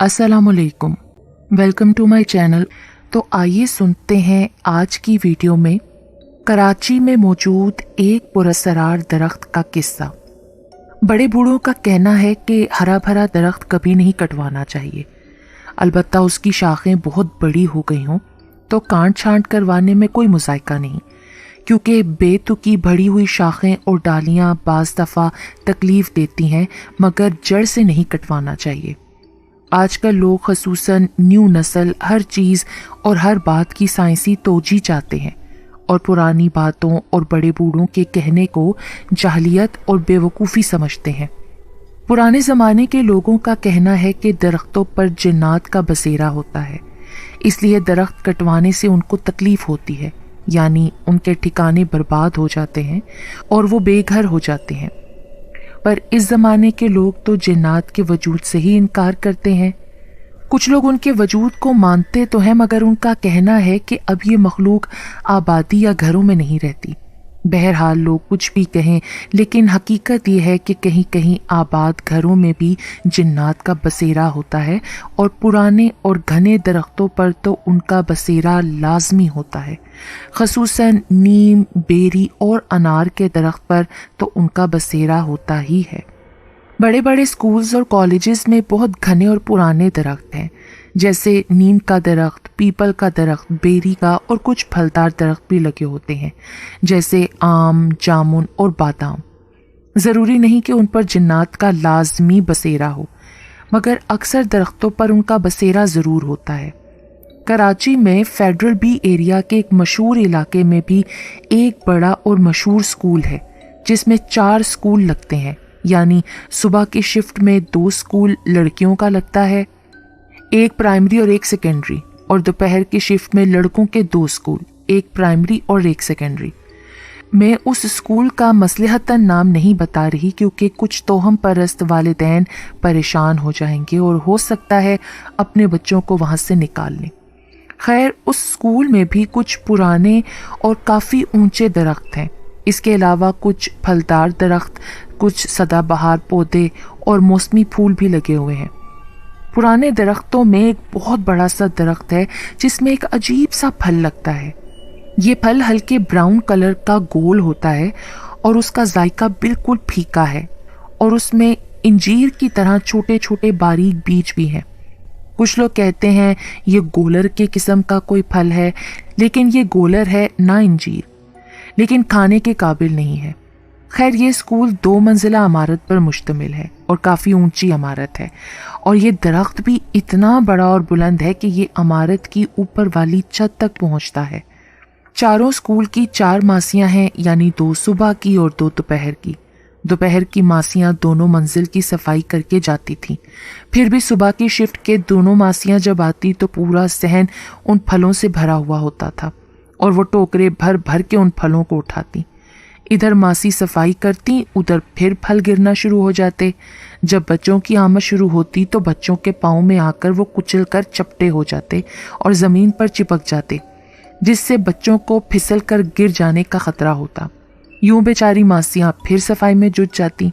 अस्सलाम वालेकुम, welcome to my channel. तो आइए सुनते हैं आज की वीडियो में कराची में मौजूद एक पुरअसरार दरख्त का किस्सा। बड़े बूढ़ों का कहना है कि हरा भरा दरख्त कभी नहीं कटवाना चाहिए, अलबत्ता उसकी शाखें बहुत बड़ी हो गई हों तो काट छांट करवाने में कोई मुज़ायका नहीं, क्योंकि बेतुकी बढ़ी हुई शाखें और डालियां बाज़ दफ़ा तकलीफ़ देती हैं, मगर जड़ से नहीं कटवाना चाहिए। आजकल लोग ख़ुसूसन न्यू नस्ल हर चीज़ और हर बात की साइंसी तोजी चाहते हैं और पुरानी बातों और बड़े बूढ़ों के कहने को जाहलियत और बेवकूफ़ी समझते हैं। पुराने ज़माने के लोगों का कहना है कि दरख्तों पर जिन्नात का बसेरा होता है, इसलिए दरख्त कटवाने से उनको तकलीफ़ होती है, यानी उनके ठिकाने बर्बाद हो जाते हैं और वो बेघर हो जाते हैं। पर इस ज़माने के लोग तो जिन्नात के वजूद से ही इनकार करते हैं। कुछ लोग उनके वजूद को मानते तो हैं, मगर उनका कहना है कि अब ये मखलूक आबादी या घरों में नहीं रहती। बहरहाल लोग कुछ भी कहें, लेकिन हकीकत ये है कि कहीं कहीं आबाद घरों में भी जिन्नात का बसेरा होता है और पुराने और घने दरख्तों पर तो उनका बसेरा लाजमी होता है। ख़ुसूसन नीम, बेरी और अनार के दरख्त पर तो उनका बसेरा होता ही है। बड़े बड़े स्कूल्स और कॉलेजेस में बहुत घने और पुराने दरख्त हैं, जैसे नीम का दरख्त, पीपल का दरख्त, बेरी का और कुछ फलदार दरख्त भी लगे होते हैं, जैसे आम, जामुन और बादाम। ज़रूरी नहीं कि उन पर जिन्नात का लाजमी बसेरा हो, मगर अक्सर दरख्तों पर उनका बसेरा ज़रूर होता है। कराची में फेडरल बी एरिया के एक मशहूर इलाके में भी एक बड़ा और मशहूर स्कूल है, जिसमें 4 स्कूल लगते हैं, यानी सुबह की शिफ्ट में 2 स्कूल लड़कियों का लगता है, एक प्राइमरी और एक सेकेंडरी, और दोपहर की शिफ्ट में लड़कों के 2 स्कूल, एक प्राइमरी और एक सेकेंडरी। मैं उस स्कूल का मसलहतन नाम नहीं बता रही, क्योंकि कुछ तोहम परस्त वालिदैन परेशान हो जाएंगे और हो सकता है अपने बच्चों को वहाँ से निकाल लें। खैर, उस स्कूल में भी कुछ पुराने और काफ़ी ऊंचे दरख्त हैं। इसके अलावा कुछ फलदार दरख्त, कुछ सदाबहार पौधे और मौसमी फूल भी लगे हुए हैं। पुराने दरख्तों में एक बहुत बड़ा सा दरख्त है जिसमें एक अजीब सा फल लगता है। ये फल हल्के ब्राउन कलर का गोल होता है और उसका जायका बिल्कुल फीका है, और उसमें इंजीर की तरह छोटे छोटे बारीक बीज भी हैं। कुछ लोग कहते हैं ये गोलर के किस्म का कोई फल है, लेकिन ये गोलर है ना इंजीर, लेकिन खाने के काबिल नहीं है। खैर, ये स्कूल 2 मंजिला इमारत पर मुश्तमिल है और काफ़ी ऊंची इमारत है, और ये दरख्त भी इतना बड़ा और बुलंद है कि ये इमारत की ऊपर वाली छत तक पहुंचता है। चारों स्कूल की 4 मासियां हैं, यानी 2 सुबह की और 2 दोपहर की। दोपहर की मासियां दोनों मंजिल की सफाई करके जाती थीं। फिर भी सुबह की शिफ्ट के दोनों मासियां जब आती तो पूरा सहन उन फलों से भरा हुआ होता था, और वो टोकरे भर भर के उन फलों को उठाती। इधर मासी सफाई करती, उधर फिर फल गिरना शुरू हो जाते। जब बच्चों की आमद शुरू होती तो बच्चों के पाँव में आकर वो कुचल कर चपटे हो जाते और ज़मीन पर चिपक जाते, जिससे बच्चों को फिसल कर गिर जाने का खतरा होता। यूं बेचारी मासियां फिर सफाई में जुट जाती।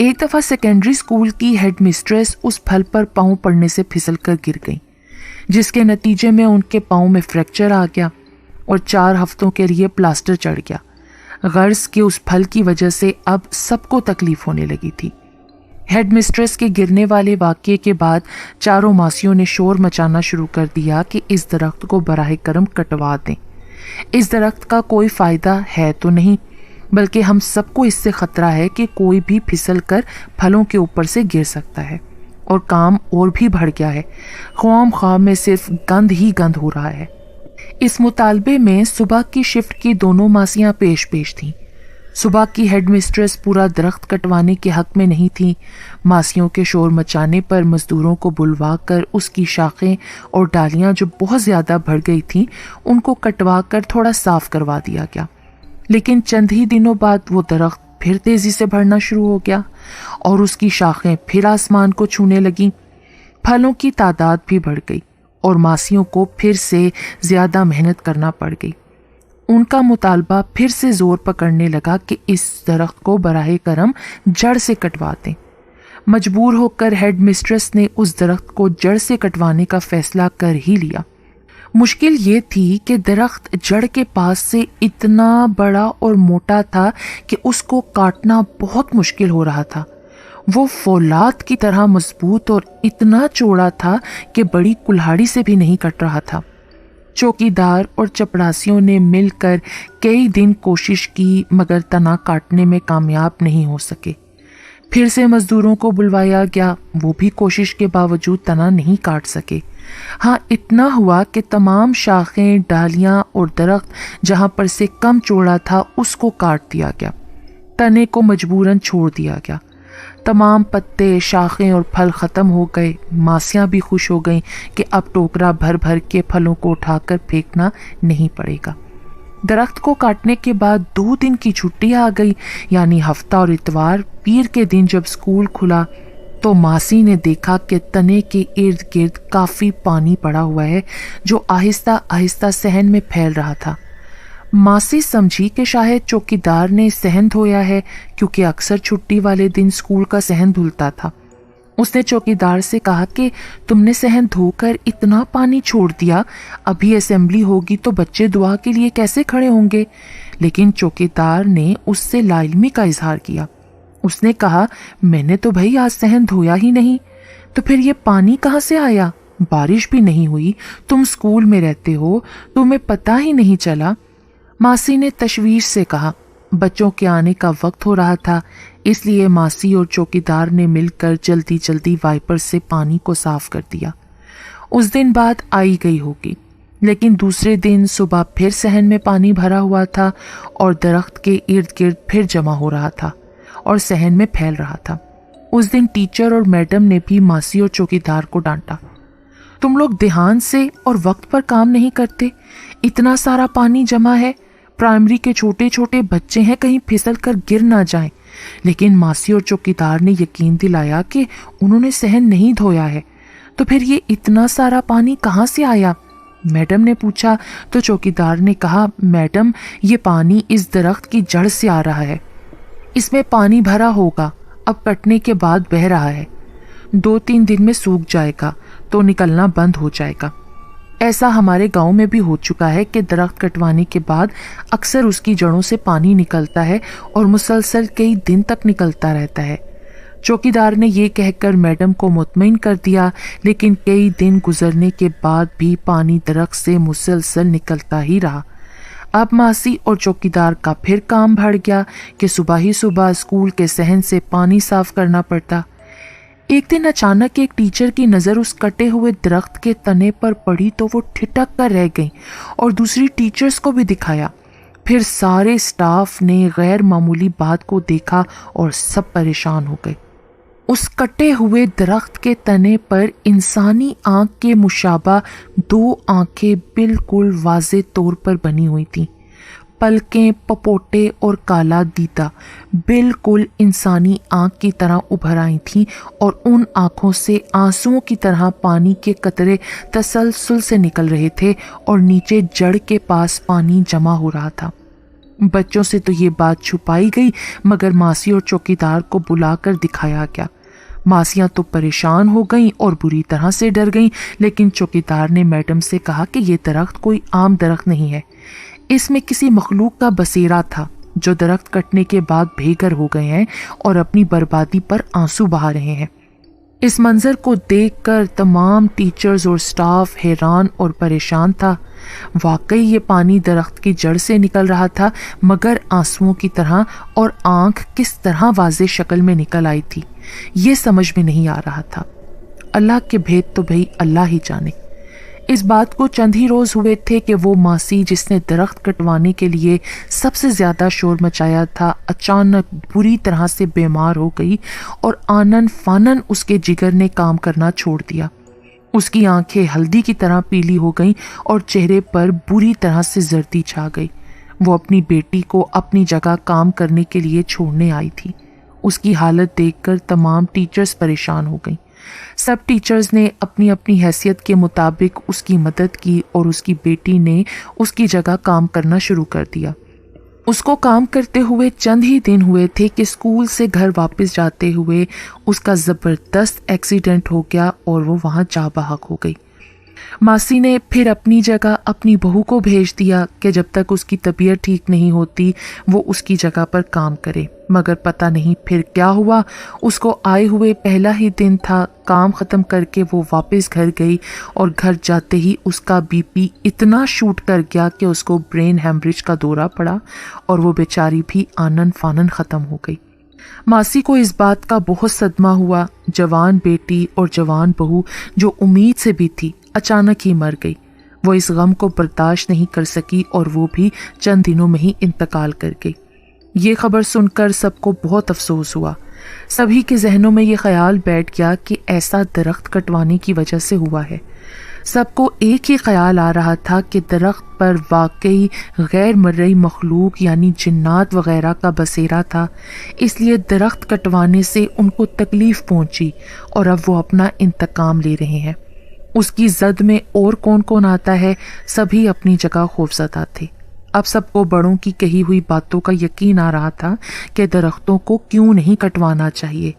एक दफ़ा सेकेंडरी स्कूल की हेड मिस्ट्रेस उस फल पर पाँव पड़ने से फिसल कर गिर गई, जिसके नतीजे में उनके पाँव में फ्रैक्चर आ गया और 4 हफ्तों के लिए प्लास्टर चढ़ गया। गर्ज के उस फल की वजह से अब सबको तकलीफ होने लगी थी। हेड मिस्ट्रेस के गिरने वाले वाक़ये के बाद चारों मासियों ने शोर मचाना शुरू कर दिया कि इस दरख्त को बराह करम कटवा दें। इस दरख्त का कोई फ़ायदा है तो नहीं, बल्कि हम सबको इससे ख़तरा है कि कोई भी फिसल कर फलों के ऊपर से गिर सकता है, और काम और भी बढ़ गया है। ख्वाम ख्वाह में सिर्फ गंद ही गंद हो रहा है। इस मुतालबे में सुबह की शिफ्ट की दोनों मासियां पेश थीं। सुबह की हेड मिस्ट्रेस पूरा दरख्त कटवाने के हक में नहीं थी। मासियों के शोर मचाने पर मजदूरों को बुलवा कर उसकी शाखें और डालियां जो बहुत ज़्यादा बढ़ गई थीं, उनको कटवा कर थोड़ा साफ करवा दिया गया। लेकिन चंद ही दिनों बाद वो दरख्त फिर तेज़ी से बढ़ना शुरू हो गया और उसकी शाखें फिर आसमान को छूने लगीं। फलों की तादाद भी बढ़ गई और मासियों को फिर से ज़्यादा मेहनत करना पड़ गई। उनका मुतालबा फिर से जोर पकड़ने लगा कि इस दरख्त को बराह करम जड़ से कटवा दें, मजबूर होकर हेड मिस्ट्रेस ने उस दरख्त को जड़ से कटवाने का फैसला कर ही लिया। मुश्किल ये थी कि दरख्त जड़ के पास से इतना बड़ा और मोटा था कि उसको काटना बहुत मुश्किल हो रहा था। वो फौलाद की तरह मजबूत और इतना चौड़ा था कि बड़ी कुल्हाड़ी से भी नहीं कट रहा था। चौकीदार और चपरासियों ने मिलकर कई दिन कोशिश की मगर तना काटने में कामयाब नहीं हो सके। फिर से मजदूरों को बुलवाया गया, वो भी कोशिश के बावजूद तना नहीं काट सके। हाँ, इतना हुआ कि तमाम शाखें, डालियां और दरख्त जहां पर से कम चौड़ा था उसको काट दिया गया। तने को मजबूरन छोड़ दिया गया। तमाम पत्ते, शाखें और फल ख़त्म हो गए। मासियाँ भी खुश हो गईं कि अब टोकरा भर भर के फलों को उठाकर फेंकना नहीं पड़ेगा। दरख्त को काटने के बाद 2 दिन की छुट्टी आ गई, यानी हफ्ता और इतवार। पीर के दिन जब स्कूल खुला तो मासी ने देखा कि तने के इर्द गिर्द काफ़ी पानी पड़ा हुआ है जो आहिस्ता आहिस्ता सहन में फैल रहा था। मासी समझी कि शायद चौकीदार ने सहन धोया है, क्योंकि अक्सर छुट्टी वाले दिन स्कूल का सहन धुलता था। उसने चौकीदार से कहा कि तुमने सहन धोकर इतना पानी छोड़ दिया, अभी असेंबली होगी तो बच्चे दुआ के लिए कैसे खड़े होंगे। लेकिन चौकीदार ने उससे लाइल्मी का इजहार किया। उसने कहा, मैंने तो भाई आज सहन धोया ही नहीं, तो फिर ये पानी कहाँ से आया? बारिश भी नहीं हुई, तुम स्कूल में रहते हो, तुम्हें पता ही नहीं चला। मासी ने तशवीश से कहा। बच्चों के आने का वक्त हो रहा था, इसलिए मासी और चौकीदार ने मिलकर जल्दी जल्दी वाइपर से पानी को साफ कर दिया। उस दिन बात आई गई होगी, लेकिन दूसरे दिन सुबह फिर सहन में पानी भरा हुआ था और दरख्त के इर्द गिर्द फिर जमा हो रहा था और सहन में फैल रहा था। उस दिन टीचर और मैडम ने भी मासी और चौकीदार को डांटा। तुम लोग ध्यान से और वक्त पर काम नहीं करते, इतना सारा पानी जमा है, प्राइमरी के छोटे छोटे बच्चे हैं, कहीं फिसल कर गिर ना जाएं। लेकिन मासी और चौकीदार ने यकीन दिलाया कि उन्होंने सहन नहीं धोया है। तो फिर ये इतना सारा पानी कहाँ से आया? मैडम ने पूछा तो चौकीदार ने कहा, मैडम ये पानी इस दरख्त की जड़ से आ रहा है, इसमें पानी भरा होगा, अब कटने के बाद बह रहा है, 2-3 दिन में सूख जाएगा तो निकलना बंद हो जाएगा। ऐसा हमारे गांव में भी हो चुका है कि दरख्त कटवाने के बाद अक्सर उसकी जड़ों से पानी निकलता है और मुसलसल कई दिन तक निकलता रहता है। चौकीदार ने ये कहकर मैडम को मुतमईन कर दिया, लेकिन कई दिन गुजरने के बाद भी पानी दरख्त से मुसलसल निकलता ही रहा। अब मासी और चौकीदार का फिर काम बढ़ गया कि सुबह ही सुबह स्कूल के सहन से पानी साफ करना पड़ता। एक दिन अचानक एक टीचर की नज़र उस कटे हुए दरख्त के तने पर पड़ी तो वो ठिठक कर रह गई और दूसरी टीचर्स को भी दिखाया। फिर सारे स्टाफ ने गैर मामूली बात को देखा और सब परेशान हो गए। उस कटे हुए दरख्त के तने पर इंसानी आंख के मुशाबा 2 आंखें बिल्कुल वाज़े तौर पर बनी हुई थीं। पलकें, पपोटे और काला दीदा बिल्कुल इंसानी आंख की तरह उभर आई थीं और उन आंखों से आंसुओं की तरह पानी के कतरे तसलसल से निकल रहे थे और नीचे जड़ के पास पानी जमा हो रहा था। बच्चों से तो ये बात छुपाई गई, मगर मासी और चौकीदार को बुलाकर दिखाया गया। मासियां तो परेशान हो गईं और बुरी तरह से डर गईं, लेकिन चौकीदार ने मैडम से कहा कि ये दरख्त कोई आम दरख्त नहीं है, इसमें किसी मखलूक का बसेरा था जो दरख्त कटने के बाद बेघर हो गए हैं और अपनी बर्बादी पर आंसू बहा रहे हैं। इस मंजर को देखकर तमाम टीचर्स और स्टाफ हैरान और परेशान था। वाकई ये पानी दरख्त की जड़ से निकल रहा था, मगर आंसुओं की तरह, और आंख किस तरह वाज़े शक्ल में निकल आई थी ये समझ में नहीं आ रहा था। अल्लाह के भेद तो भाई अल्लाह ही जाने। इस बात को चंद ही रोज हुए थे कि वो मासी जिसने दरख्त कटवाने के लिए सबसे ज्यादा शोर मचाया था, अचानक बुरी तरह से बीमार हो गई और आनन फानन उसके जिगर ने काम करना छोड़ दिया। उसकी आंखें हल्दी की तरह पीली हो गईं और चेहरे पर बुरी तरह से जर्दी छा गई। वो अपनी बेटी को अपनी जगह काम करने के लिए छोड़ने आई थी। उसकी हालत देखकर तमाम टीचर्स परेशान हो गईं। सब टीचर्स ने अपनी अपनी हैसियत के मुताबिक उसकी मदद की और उसकी बेटी ने उसकी जगह काम करना शुरू कर दिया। اس کو کام کرتے ہوئے چند ہی دن ہوئے تھے کہ اسکول سے گھر واپس جاتے ہوئے اس کا زبردست ایکسیڈنٹ ہو گیا اور وہ وہاں جاں بحق ہو گئی۔ ماسی نے پھر اپنی جگہ اپنی بہو کو بھیج دیا کہ جب تک اس کی طبیعت ٹھیک نہیں ہوتی وہ اس کی جگہ پر کام کرے، مگر پتہ نہیں پھر کیا ہوا۔ اس کو آئے ہوئے پہلا ہی دن تھا، کام ختم کر کے وہ واپس گھر گئی اور گھر جاتے ہی اس کا بی پی اتنا شوٹ کر گیا کہ اس کو برین ہیمریج کا دورہ پڑا اور وہ بیچاری بھی آنن فانن ختم ہو گئی۔ ماسی کو اس بات کا بہت صدمہ ہوا۔ جوان بیٹی اور جوان بہو جو امید سے بھی تھی اچانک ہی مر گئی۔ وہ اس غم کو برداشت نہیں کر سکی اور وہ بھی چند دنوں میں ہی انتقال کر گئی۔ یہ خبر سن کر سب کو بہت افسوس ہوا۔ سبھی کے ذہنوں میں یہ خیال بیٹھ گیا کہ ایسا درخت کٹوانے کی وجہ سے ہوا ہے۔ سب کو ایک ہی خیال آ رہا تھا کہ درخت پر واقعی غیر مرئی مخلوق یعنی جنات وغیرہ کا بسیرا تھا، اس لیے درخت کٹوانے سے ان کو تکلیف پہنچی اور اب وہ اپنا انتقام لے رہے ہیں۔ اس کی زد میں اور کون کون آتا ہے، سبھی اپنی جگہ خوفزدہ تھے۔ اب سب کو بڑوں کی کہی ہوئی باتوں کا یقین آ رہا تھا کہ درختوں کو کیوں نہیں کٹوانا چاہیے۔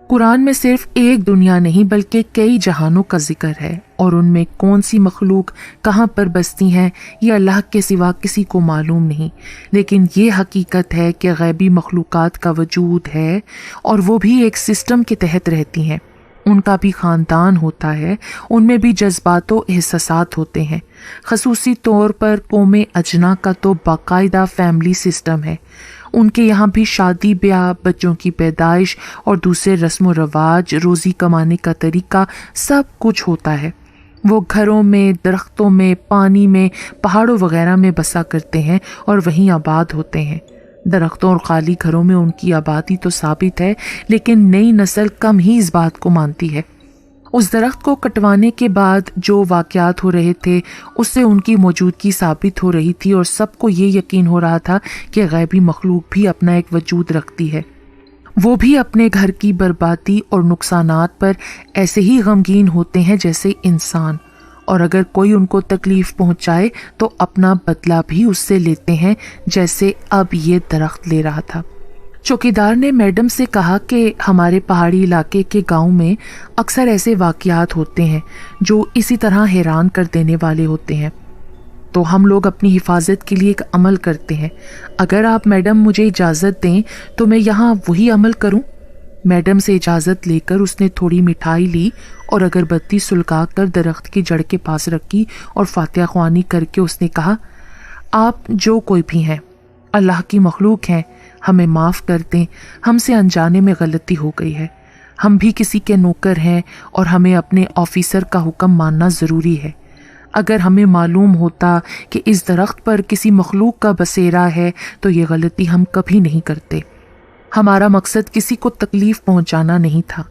قرآن میں صرف ایک دنیا نہیں بلکہ کئی جہانوں کا ذکر ہے، اور ان میں کون سی مخلوق کہاں پر بستی ہیں یہ اللہ کے سوا کسی کو معلوم نہیں، لیکن یہ حقیقت ہے کہ غیبی مخلوقات کا وجود ہے اور وہ بھی ایک سسٹم کے تحت رہتی ہیں۔ ان کا بھی خاندان ہوتا ہے، ان میں بھی جذبات و احساسات ہوتے ہیں۔ خصوصی طور پر قوم اجنا کا تو باقاعدہ فیملی سسٹم ہے۔ ان کے یہاں بھی شادی بیاہ، بچوں کی پیدائش اور دوسرے رسم و رواج، روزی کمانے کا طریقہ سب کچھ ہوتا ہے۔ وہ گھروں میں، درختوں میں، پانی میں، پہاڑوں وغیرہ میں بسا کرتے ہیں اور وہیں آباد ہوتے ہیں۔ درختوں اور خالی گھروں میں ان کی آبادی تو ثابت ہے، لیکن نئی نسل کم ہی اس بات کو مانتی ہے۔ اس درخت کو کٹوانے کے بعد جو واقعات ہو رہے تھے اس سے ان کی موجودگی ثابت ہو رہی تھی اور سب کو یہ یقین ہو رہا تھا کہ غیبی مخلوق بھی اپنا ایک وجود رکھتی ہے۔ وہ بھی اپنے گھر کی بربادی اور نقصانات پر ایسے ہی غمگین ہوتے ہیں جیسے انسان، اور اگر کوئی ان کو تکلیف پہنچائے تو اپنا بدلہ بھی اس سے لیتے ہیں، جیسے اب یہ درخت لے رہا تھا۔ چوکیدار نے میڈم سے کہا کہ ہمارے پہاڑی علاقے کے گاؤں میں اکثر ایسے واقعات ہوتے ہیں جو اسی طرح حیران کر دینے والے ہوتے ہیں، تو ہم لوگ اپنی حفاظت کے لیے ایک عمل کرتے ہیں۔ اگر آپ میڈم مجھے اجازت دیں تو میں یہاں وہی عمل کروں۔ میڈم سے اجازت لے کر اس نے تھوڑی مٹھائی لی اور اگربتی سلگا کر درخت کی جڑ کے پاس رکھی اور فاتحہ خوانی کر کے اس نے کہا، آپ جو کوئی بھی ہیں، اللہ کی مخلوق ہیں، ہمیں معاف کر دیں، ہم سے انجانے میں غلطی ہو گئی ہے۔ ہم بھی کسی کے نوکر ہیں اور ہمیں اپنے آفیسر کا حکم ماننا ضروری ہے۔ اگر ہمیں معلوم ہوتا کہ اس درخت پر کسی مخلوق کا بسیرا ہے تو یہ غلطی ہم کبھی نہیں کرتے۔ ہمارا مقصد کسی کو تکلیف پہنچانا نہیں تھا،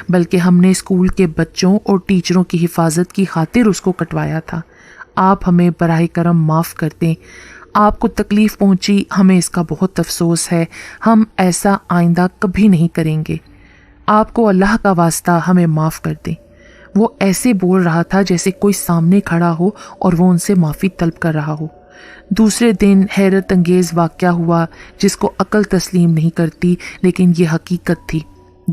بلکہ ہم نے اسکول کے بچوں اور ٹیچروں کی حفاظت کی خاطر اس کو کٹوایا تھا۔ آپ ہمیں براہ کرم معاف کر دیں۔ آپ کو تکلیف پہنچی، ہمیں اس کا بہت افسوس ہے، ہم ایسا آئندہ کبھی نہیں کریں گے۔ آپ کو اللہ کا واسطہ ہمیں معاف کر دیں۔ وہ ایسے بول رہا تھا جیسے کوئی سامنے کھڑا ہو اور وہ ان سے معافی طلب کر رہا ہو۔ دوسرے دن حیرت انگیز واقعہ ہوا جس کو عقل تسلیم نہیں کرتی، لیکن یہ حقیقت تھی۔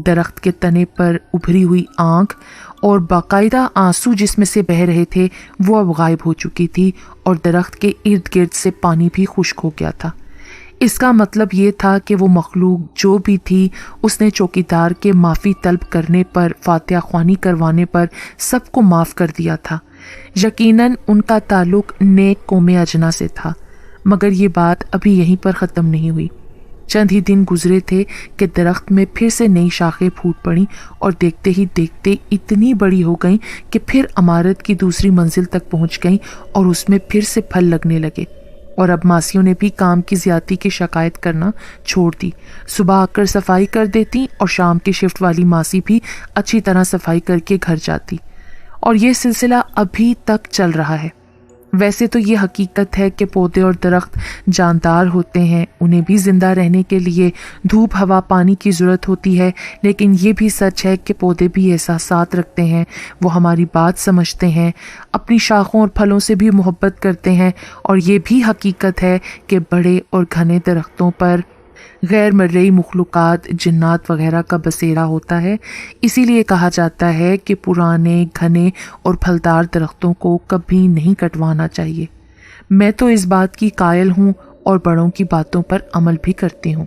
درخت کے تنے پر ابھری ہوئی آنکھ اور باقاعدہ آنسو جس میں سے بہہ رہے تھے وہ اب غائب ہو چکی تھی، اور درخت کے ارد گرد سے پانی بھی خشک ہو گیا تھا۔ اس کا مطلب یہ تھا کہ وہ مخلوق جو بھی تھی اس نے چوکیدار کے معافی طلب کرنے پر، فاتحہ خوانی کروانے پر سب کو معاف کر دیا تھا۔ یقیناً ان کا تعلق نیک قوم اجنا سے تھا، مگر یہ بات ابھی یہیں پر ختم نہیں ہوئی۔ چند ہی دن گزرے تھے کہ درخت میں پھر سے نئی شاخیں پھوٹ پڑیں اور دیکھتے ہی دیکھتے اتنی بڑی ہو گئیں کہ پھر عمارت کی دوسری منزل تک پہنچ گئیں اور اس میں پھر سے پھل لگنے لگے۔ اور اب ماسیوں نے بھی کام کی زیادتی کی شکایت کرنا چھوڑ دی۔ صبح آ کر صفائی کر دیتی اور شام کی شفٹ والی ماسی بھی اچھی طرح صفائی کر کے گھر جاتی، اور یہ سلسلہ ابھی تک چل رہا ہے۔ ویسے تو یہ حقیقت ہے کہ پودے اور درخت جاندار ہوتے ہیں، انہیں بھی زندہ رہنے کے لیے دھوپ، ہوا، پانی کی ضرورت ہوتی ہے، لیکن یہ بھی سچ ہے کہ پودے بھی احساسات رکھتے ہیں، وہ ہماری بات سمجھتے ہیں، اپنی شاخوں اور پھلوں سے بھی محبت کرتے ہیں، اور یہ بھی حقیقت ہے کہ بڑے اور گھنے درختوں پر غیر مرئی مخلوقات، جنات وغیرہ کا بسیرا ہوتا ہے۔ اسی لیے کہا جاتا ہے کہ پرانے، گھنے اور پھلدار درختوں کو کبھی نہیں کٹوانا چاہیے۔ میں تو اس بات کی قائل ہوں اور بڑوں کی باتوں پر عمل بھی کرتی ہوں۔